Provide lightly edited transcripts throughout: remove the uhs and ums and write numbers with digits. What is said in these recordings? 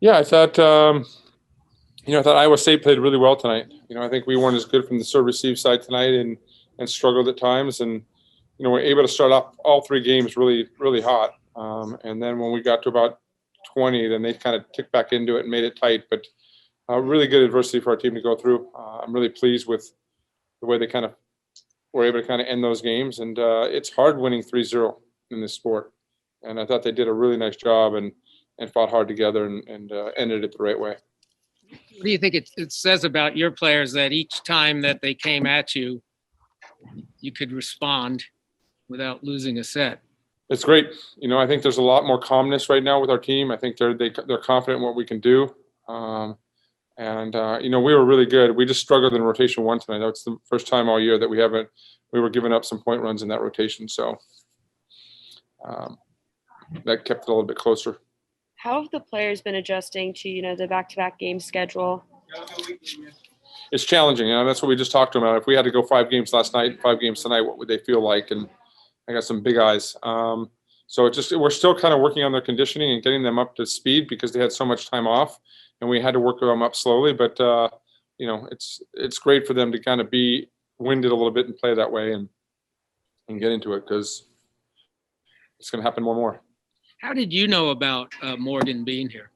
Yeah, I thought I thought Iowa State played really well tonight. I think we weren't as good from the serve receive side tonight and struggled at times. And we're able to start off all three games really really hot. And then when we got to about 20, then they kind of ticked back into it and made it tight. But really good adversity for our team to go through. I'm really pleased with the way they kind of were able to kind of end those games. And it's hard winning 3-0 in this sport. And I thought they did a really nice job and fought hard together and ended it the right way. What do you think it says about your players that each time that they came at you, you could respond without losing a set? It's great. I think there's a lot more calmness right now with our team. I think they're confident in what we can do. We were really good. We just struggled in rotation one tonight. That's the first time all year that we were giving up some point runs in that rotation. So that kept it a little bit closer. How have the players been adjusting to, the back-to-back game schedule? It's challenging. That's what we just talked about. If we had to go 5 games last night, 5 games tonight, what would they feel like? And I got some big eyes. So we're still kind of working on their conditioning and getting them up to speed because they had so much time off, and we had to work them up slowly. But it's great for them to kind of be winded a little bit and play that way and get into it because it's going to happen more and more. How did you know about Morgan being here?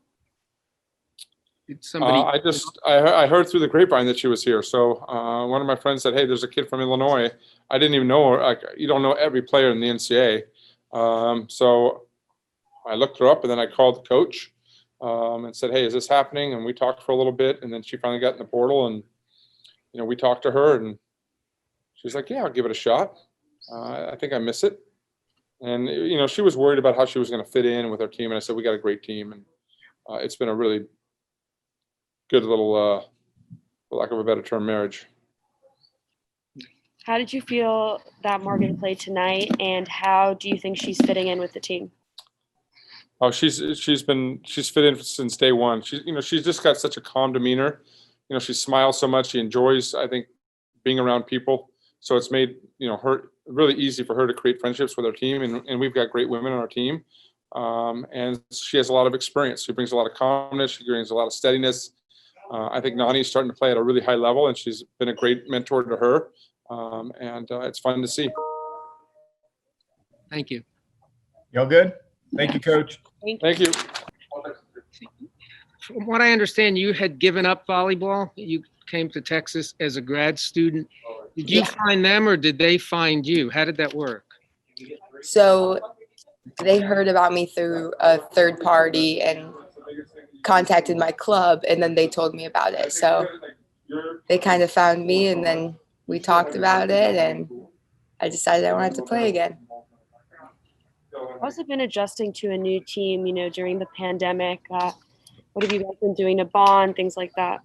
Did somebody? I heard through the grapevine that she was here. So one of my friends said, "Hey, there's a kid from Illinois." I didn't even know her. You don't know every player in the NCAA. So I looked her up, and then I called the coach and said, "Hey, is this happening?" And we talked for a little bit, and then she finally got in the portal, and we talked to her, and she's like, "Yeah, I'll give it a shot. I think I miss it." And she was worried about how she was going to fit in with our team, and I said, "We got a great team, and it's been a really good little, for lack of a better term, marriage." How did you feel that Morgan played tonight, and how do you think she's fitting in with the team? Oh, she's fit in since day one. She's just got such a calm demeanor. She smiles so much. She enjoys, I think, being around people. So it's made her really easy for her to create friendships with our team, and we've got great women on our team. And she has a lot of experience. She brings a lot of calmness. She brings a lot of steadiness. I think Nani's starting to play at a really high level, and she's been a great mentor to her. It's fun to see. Thank you. Y'all good? Thank you, Coach. Thank you. From what I understand, you had given up volleyball. You came to Texas as a grad student. Did you find them, or did they find you? How did that work? So they heard about me through a third party and contacted my club, and then they told me about it. So they kind of found me, and then we talked about it, and I decided I wanted to play again. How's it been adjusting to a new team, during the pandemic? What have you guys been doing to bond, things like that?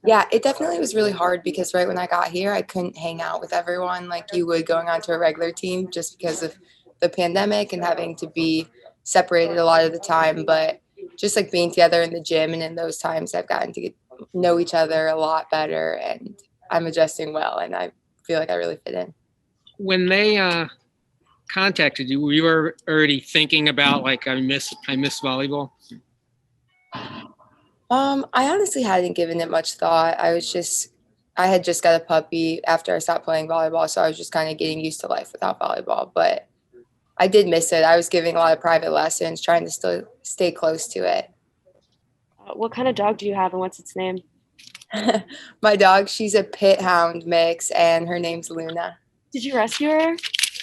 Yeah, it definitely was really hard because right when I got here, I couldn't hang out with everyone like you would going on to a regular team just because of the pandemic and having to be separated a lot of the time. But just like being together in the gym and in those times, I've gotten to know each other a lot better, and I'm adjusting well, and I feel like I really fit in. When they contacted you, were you already thinking about like I miss volleyball? I honestly hadn't given it much thought. I had just got a puppy after I stopped playing volleyball, so I was just kind of getting used to life without volleyball. But I did miss it. I was giving a lot of private lessons, trying to still stay close to it. What kind of dog do you have, and what's its name? My dog, she's a pit hound mix, and her name's Luna. Did you rescue her?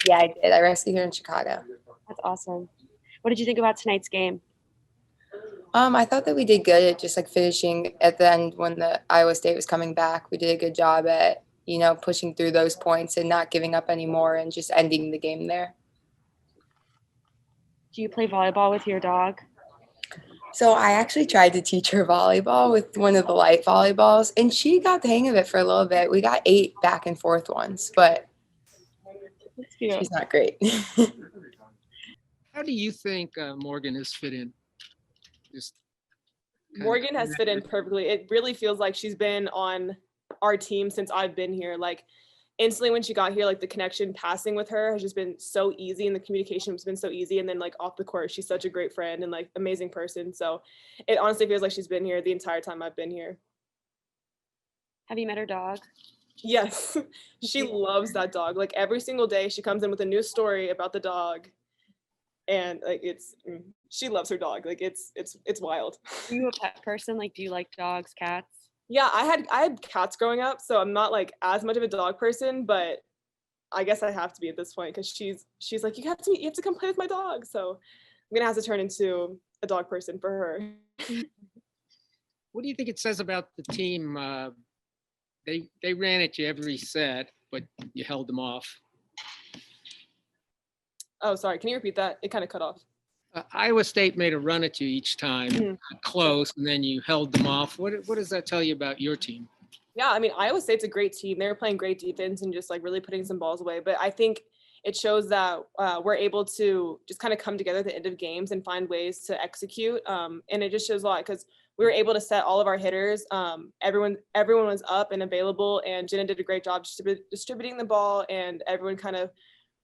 Yeah, I did. I rescued her in Chicago. That's awesome. What did you think about tonight's game? I thought that we did good at just like finishing at the end when the Iowa State was coming back. We did a good job at, pushing through those points and not giving up anymore and just ending the game there. Do you play volleyball with your dog? So I actually tried to teach her volleyball with one of the light volleyballs, and she got the hang of it for a little bit. We got 8 back and forth ones, but she's not great. How do you think Morgan has fit in? Morgan has fit in perfectly. It really feels like she's been on our team since I've been here. Like, instantly when she got here, like the connection passing with her has just been so easy, and the communication has been so easy. And then like off the court, she's such a great friend and like amazing person. So it honestly feels like she's been here the entire time I've been here. Have you met her dog? Yes, she loves that dog. Like every single day she comes in with a new story about the dog. And like she loves her dog. Like it's wild. Are you a pet person? Like, do you like dogs, cats? Yeah, I had cats growing up, so I'm not like as much of a dog person, but I guess I have to be at this point because she's like, you have to come play with my dog. So I'm gonna have to turn into a dog person for her. What do you think it says about the team? They ran at you every set, but you held them off. Oh, sorry. Can you repeat that? It kind of cut off. Iowa State made a run at you each time, Mhm. close, and then you held them off. What does that tell you about your team? Yeah, I mean, Iowa State's a great team. They were playing great defense and just like really putting some balls away. But I think it shows that we're able to just kind of come together at the end of games and find ways to execute. And it just shows a lot because we were able to set all of our hitters. Everyone was up and available, and Jenna did a great job distributing the ball, and everyone kind of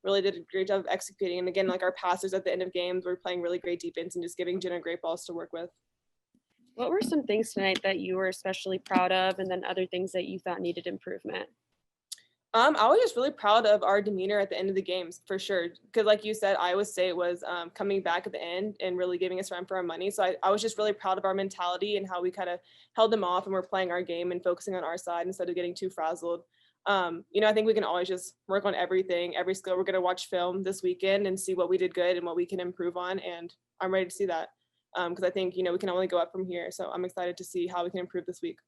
really did a great job of executing. And again, like our passers at the end of games were playing really great defense and just giving Jenna great balls to work with. What were some things tonight that you were especially proud of, and then other things that you thought needed improvement? I was just really proud of our demeanor at the end of the games for sure. Because like you said, Iowa State was coming back at the end and really giving us run for our money. So I was just really proud of our mentality and how we kind of held them off and we're playing our game and focusing on our side instead of getting too frazzled. I think we can always just work on everything, every skill. We're going to watch film this weekend and see what we did good and what we can improve on. And I'm ready to see that because I think, we can only go up from here. So I'm excited to see how we can improve this week.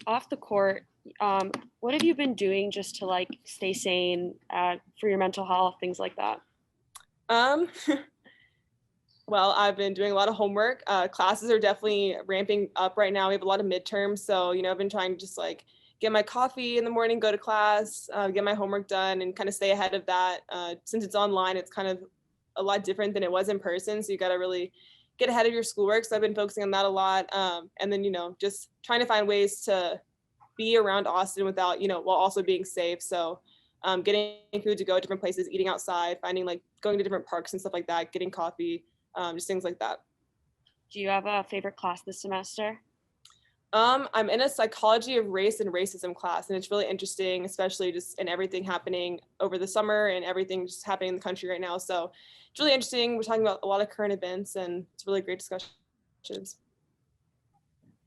Off the court, what have you been doing just to like stay sane for your mental health, things like that? Well, I've been doing a lot of homework. Classes are definitely ramping up right now. We have a lot of midterms. So, I've been trying to just like get my coffee in the morning, go to class, get my homework done and kind of stay ahead of that. Since it's online, it's kind of a lot different than it was in person. So you got to really get ahead of your schoolwork. So I've been focusing on that a lot. And then, just trying to find ways to be around Austin without, while also being safe. So getting food to go different places, eating outside, finding like going to different parks and stuff like that, getting coffee. Just things like that. Do you have a favorite class this semester? I'm in a psychology of race and racism class, and it's really interesting, especially just in everything happening over the summer and everything just happening in the country right now. So it's really interesting. We're talking about a lot of current events, and it's really great discussions.